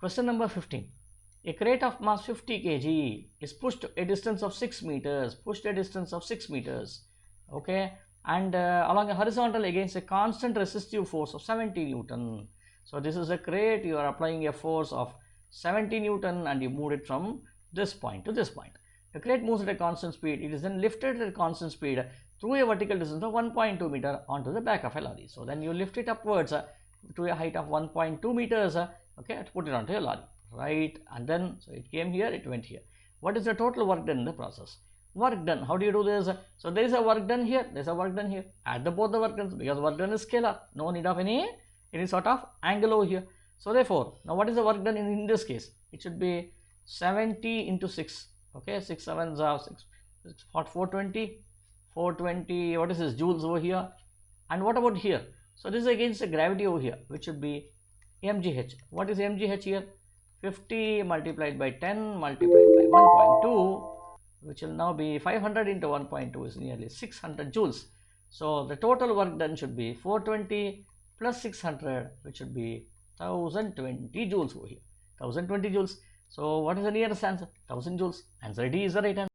Question number 15. A crate of mass 50 kg is pushed a distance of 6 meters, okay, and along a horizontal against a constant resistive force of 70 Newton. So this is a crate, you are applying a force of 70 Newton and you move it from this point to this point. The crate moves at a constant speed. It is then lifted at a constant speed through a vertical distance of 1.2 meter onto the back of a lorry. So then you lift it upwards to a height of 1.2 meters, okay, to put it onto a lorry, right? And then, so it came here, it went here. What is the total work done in the process? Work done, how do you do this? So there is a work done here, there is a work done here. Add both the work done, because work done is scalar, no need of any sort of angle over here. So therefore, now what is the work done in this case? It should be 70 into 6, okay, 6 7s are 6, 420, what is this, joules over here. And what about here? So this is against the gravity over here, which should be mgh. What is mgh here? 50 multiplied by 10 multiplied by 1.2, which will now be 500 into 1.2 is nearly 600 joules. So the total work done should be 420 plus 600, which should be 1020 joules over here. 1020 joules. So what is the nearest answer? 1000 joules. Answer D is the right answer.